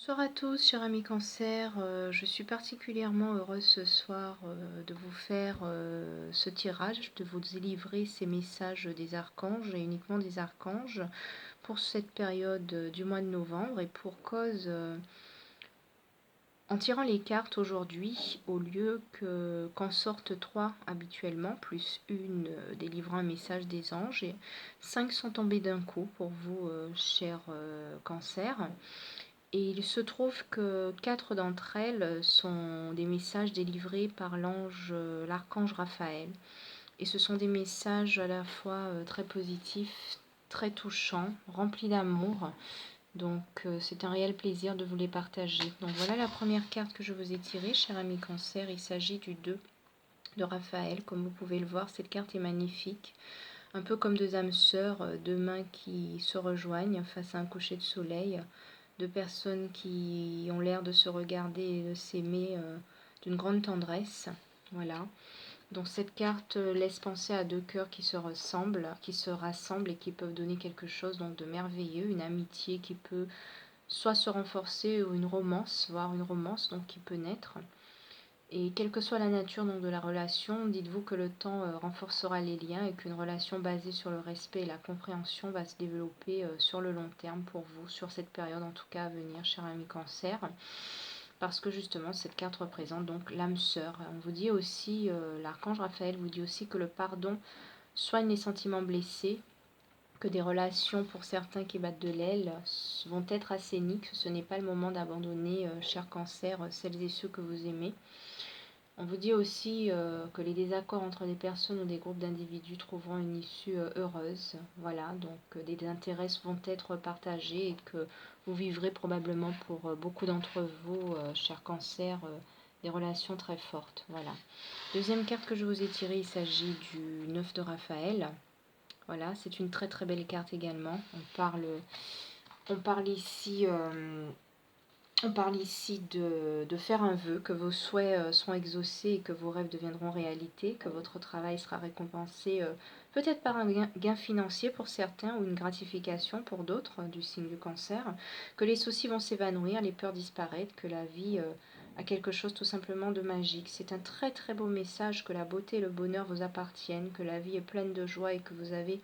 Bonsoir à tous, chers amis Cancer. Je suis particulièrement heureuse ce soir de vous faire ce tirage, de vous délivrer ces messages des archanges et uniquement des archanges pour cette période du mois de novembre et pour cause, en tirant les cartes aujourd'hui, au lieu qu'en sortent 3 habituellement, plus une délivrant un message des anges, et 5 sont tombés d'un coup pour vous, chers Cancer. Et il se trouve que 4 d'entre elles sont des messages délivrés par l'archange Raphaël. Et ce sont des messages à la fois très positifs, très touchants, remplis d'amour. Donc c'est un réel plaisir de vous les partager. Donc voilà la première carte que je vous ai tirée, cher ami Cancer. Il s'agit du 2 de Raphaël. Comme vous pouvez le voir, cette carte est magnifique. Un peu comme deux âmes sœurs, deux mains qui se rejoignent face à un coucher de soleil. Deux personnes qui ont l'air de se regarder et de s'aimer d'une grande tendresse. Voilà. Donc cette carte laisse penser à deux cœurs qui se ressemblent, qui se rassemblent et qui peuvent donner quelque chose donc de merveilleux, une amitié qui peut soit se renforcer ou une romance, voire une romance donc qui peut naître. Et quelle que soit la nature donc, de la relation, dites-vous que le temps renforcera les liens et qu'une relation basée sur le respect et la compréhension va se développer sur le long terme pour vous, sur cette période en tout cas à venir, cher ami Cancer. Parce que justement, cette carte représente donc l'âme sœur. On vous dit aussi, l'archange Raphaël vous dit aussi que le pardon soigne les sentiments blessés, que des relations pour certains qui battent de l'aile vont être assainies, que ce n'est pas le moment d'abandonner, cher Cancer, celles et ceux que vous aimez. On vous dit aussi que les désaccords entre des personnes ou des groupes d'individus trouveront une issue heureuse. Voilà, donc des intérêts vont être partagés et que vous vivrez probablement pour beaucoup d'entre vous, chers Cancer, des relations très fortes. Voilà. Deuxième carte que je vous ai tirée, il s'agit du 9 de Raphaël. Voilà, c'est une très très belle carte également. On parle ici de faire un vœu, que vos souhaits seront exaucés et que vos rêves deviendront réalité, que votre travail sera récompensé peut-être par un gain financier pour certains ou une gratification pour d'autres du signe du Cancer, que les soucis vont s'évanouir, les peurs disparaître, que la vie a quelque chose tout simplement de magique. C'est un très très beau message que la beauté et le bonheur vous appartiennent, que la vie est pleine de joie et que vous avez,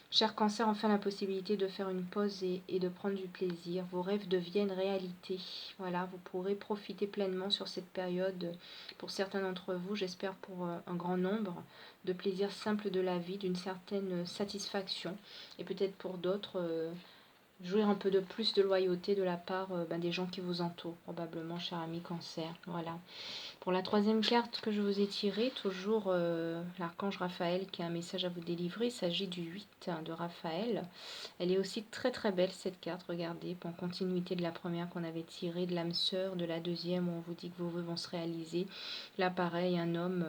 cher Cancer, enfin la possibilité de faire une pause et de prendre du plaisir. Vos rêves deviennent réalité. Voilà, vous pourrez profiter pleinement sur cette période, pour certains d'entre vous, j'espère pour un grand nombre, de plaisir simple de la vie, d'une certaine satisfaction. Et peut-être pour d'autres, jouir un peu de plus de loyauté de la part des gens qui vous entourent, probablement, cher ami Cancer. Voilà. Pour la troisième carte que je vous ai tirée, toujours l'archange Raphaël qui a un message à vous délivrer, il s'agit du 8 de Raphaël. Elle est aussi très très belle cette carte, regardez, en continuité de la première qu'on avait tirée, de l'âme sœur, de la deuxième où on vous dit que vos vœux vont se réaliser. Là pareil, un homme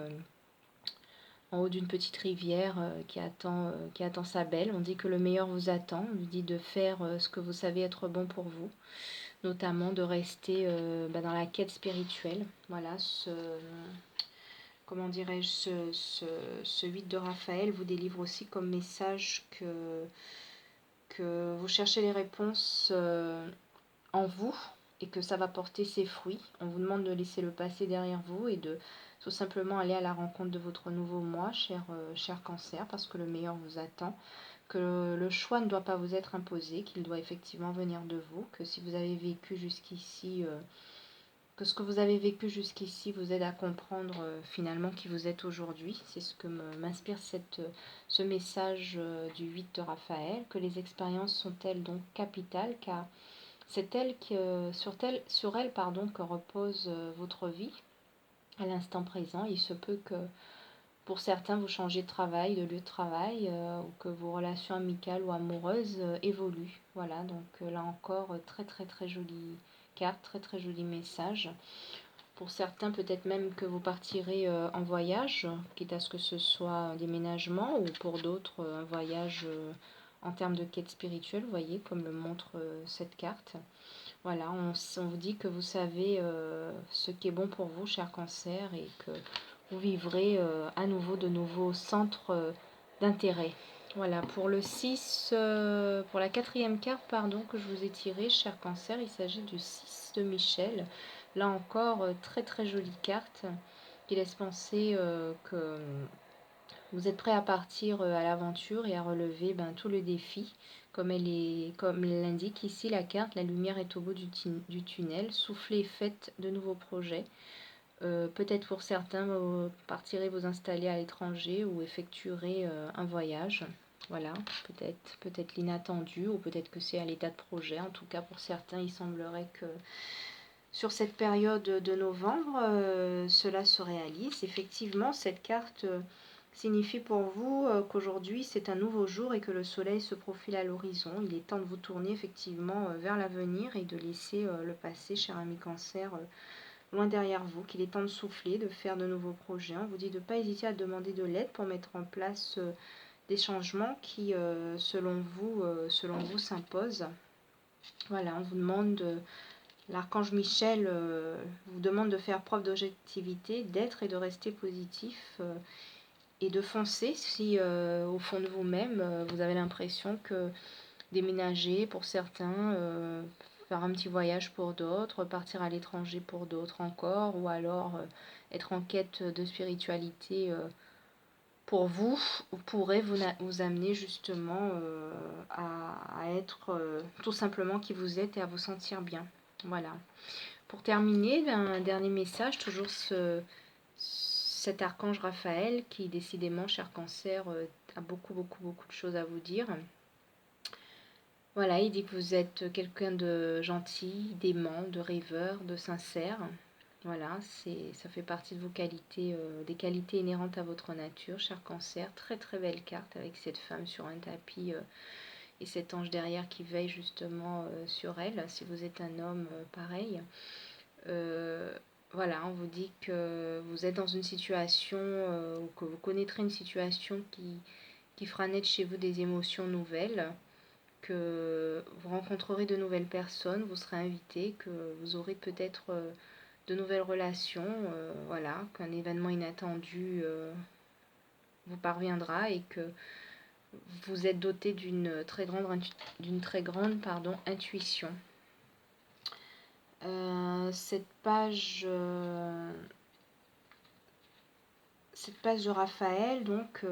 en haut d'une petite rivière qui attend sa belle. On dit que le meilleur vous attend, on lui dit de faire ce que vous savez être bon pour vous, notamment de rester dans la quête spirituelle. Voilà, comment dirais-je, ce 8 de Raphaël vous délivre aussi comme message que vous cherchez les réponses en vous et que ça va porter ses fruits. On vous demande de laisser le passé derrière vous et de tout simplement aller à la rencontre de votre nouveau moi, cher Cancer, parce que le meilleur vous attend, que le choix ne doit pas vous être imposé, qu'il doit effectivement venir de vous, que si vous avez vécu jusqu'ici, que ce que vous avez vécu jusqu'ici vous aide à comprendre finalement qui vous êtes aujourd'hui. C'est ce que m'inspire ce message du 8 de Raphaël, que les expériences sont-elles donc capitales, car c'est sur elle que repose votre vie à l'instant présent. Il se peut que pour certains vous changez de travail, de lieu de travail, ou que vos relations amicales ou amoureuses évoluent. Voilà, donc là encore, très très très jolie carte, très très joli message. Pour certains, peut-être même que vous partirez en voyage, quitte à ce que ce soit un déménagement, ou pour d'autres, un voyage en termes de quête spirituelle, vous voyez, comme le montre cette carte. Voilà, on vous dit que vous savez ce qui est bon pour vous, cher Cancer, et que vous vivrez à nouveau de nouveaux centres d'intérêt. Voilà, pour le 6, pour la quatrième carte, pardon, que je vous ai tirée, cher Cancer, il s'agit du 6 de Michel. Là encore, très très jolie carte qui laisse penser que vous êtes prêt à partir à l'aventure et à relever tout le défi. Comme comme elle l'indique ici, la carte, la lumière est au bout du tunnel. Soufflez et faites de nouveaux projets. Peut-être pour certains, vous partirez vous installer à l'étranger ou effectuerez un voyage. Voilà, peut-être l'inattendu ou peut-être que c'est à l'état de projet. En tout cas, pour certains, il semblerait que sur cette période de novembre, cela se réalise. Effectivement, cette carte signifie pour vous qu'aujourd'hui c'est un nouveau jour et que le soleil se profile à l'horizon. Il est temps de vous tourner effectivement vers l'avenir et de laisser le passé, cher ami Cancer, loin derrière vous, qu'il est temps de souffler, de faire de nouveaux projets. On vous dit de ne pas hésiter à demander de l'aide pour mettre en place des changements qui, selon vous s'imposent. Voilà, on vous demande, l'archange Michel vous demande de faire preuve d'objectivité, d'être et de rester positif et de foncer si au fond de vous-même, vous avez l'impression que déménager pour certains, faire un petit voyage pour d'autres, partir à l'étranger pour d'autres encore, ou alors être en quête de spiritualité pour vous, pourrait vous amener justement à être tout simplement qui vous êtes et à vous sentir bien. Voilà. Pour terminer, un dernier message, toujours cet archange Raphaël qui décidément, cher Cancer, a beaucoup de choses à vous dire. Voilà, il dit que vous êtes quelqu'un de gentil, d'aimant, de rêveur, de sincère. Voilà, ça fait partie de vos qualités, des qualités inhérentes à votre nature, cher Cancer. Très très belle carte avec cette femme sur un tapis et cet ange derrière qui veille justement sur elle. Si vous êtes un homme, pareil. Voilà, on vous dit que vous êtes dans une situation ou que vous connaîtrez une situation qui fera naître chez vous des émotions nouvelles, que vous rencontrerez de nouvelles personnes, vous serez invité, que vous aurez peut-être de nouvelles relations, voilà, qu'un événement inattendu vous parviendra et que vous êtes doté d'une très grande intuition. Cette page de Raphaël donc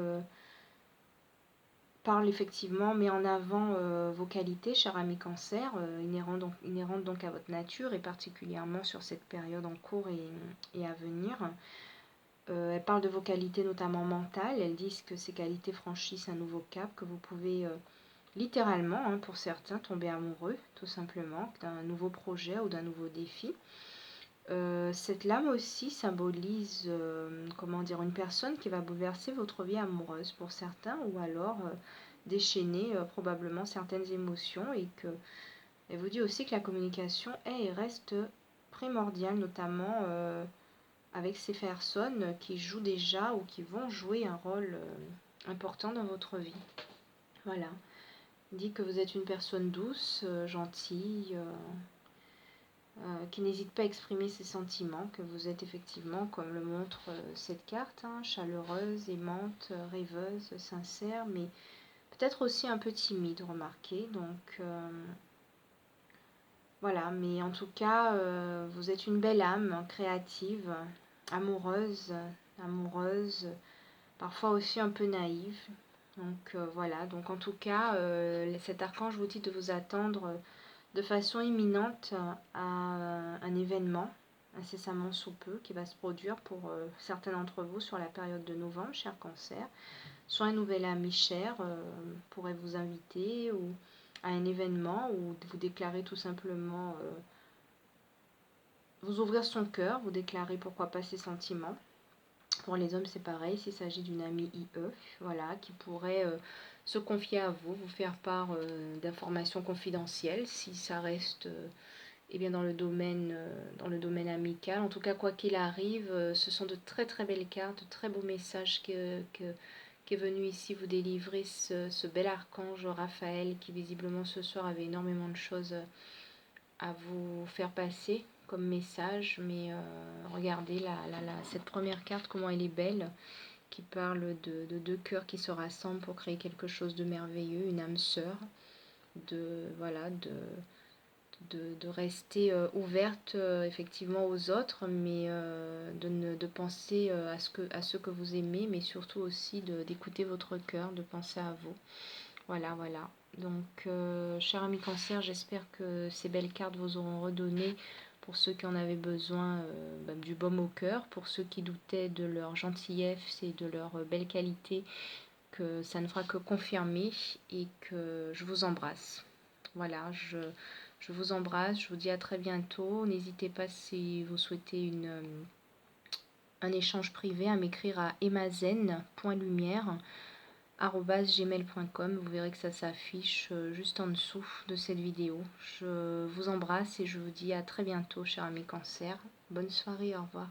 parle effectivement, met en avant vos qualités, cher ami Cancer, inhérentes donc à votre nature et particulièrement sur cette période en cours et à venir. Elle parle de vos qualités notamment mentales. Elles disent que ces qualités franchissent un nouveau cap, que vous pouvez littéralement, pour certains, tomber amoureux, tout simplement, d'un nouveau projet ou d'un nouveau défi. Cette lame aussi symbolise une personne qui va bouleverser votre vie amoureuse pour certains, ou alors déchaîner probablement certaines émotions, et que elle vous dit aussi que la communication est et reste primordiale, notamment avec ces personnes qui jouent déjà ou qui vont jouer un rôle important dans votre vie. Voilà. Il dit que vous êtes une personne douce, gentille, qui n'hésite pas à exprimer ses sentiments, que vous êtes effectivement, comme le montre cette carte, chaleureuse, aimante, rêveuse, sincère, mais peut-être aussi un peu timide, remarquez. Donc voilà, mais en tout cas, vous êtes une belle âme, créative, amoureuse, parfois aussi un peu naïve. Donc voilà, donc en tout cas, cet archange vous dit de vous attendre de façon imminente à un événement incessamment sous peu qui va se produire pour certains d'entre vous sur la période de novembre, cher Cancer. Soit un nouvel ami cher pourrait vous inviter ou à un événement où vous déclarez tout simplement, vous ouvrir son cœur, vous déclarer pourquoi pas ses sentiments. Pour les hommes, c'est pareil, s'il s'agit d'une amie IE, voilà, qui pourrait se confier à vous, vous faire part d'informations confidentielles, si ça reste bien dans le domaine amical. En tout cas, quoi qu'il arrive, ce sont de très très belles cartes, de très beaux messages qui est venu ici vous délivrer ce bel archange Raphaël qui visiblement ce soir avait énormément de choses à vous faire passer comme message. Mais regardez cette première carte, comment elle est belle, qui parle de deux cœurs qui se rassemblent pour créer quelque chose de merveilleux, une âme sœur, voilà, de rester ouverte effectivement aux autres, mais de penser à ceux que vous aimez, mais surtout aussi d'écouter votre cœur, de penser à vous. Voilà, voilà. Donc, cher ami Cancer, j'espère que ces belles cartes vous auront redonné, pour ceux qui en avaient besoin, du baume au cœur, pour ceux qui doutaient de leur gentillesse et de leur belle qualité, que ça ne fera que confirmer, et que je vous embrasse. Voilà, je vous embrasse, je vous dis à très bientôt. N'hésitez pas, si vous souhaitez un échange privé, à m'écrire à emazen.lumière@gmail.com. Vous verrez que ça s'affiche juste en dessous de cette vidéo. Je vous embrasse et je vous dis à très bientôt, cher ami Cancer. Bonne soirée, au revoir.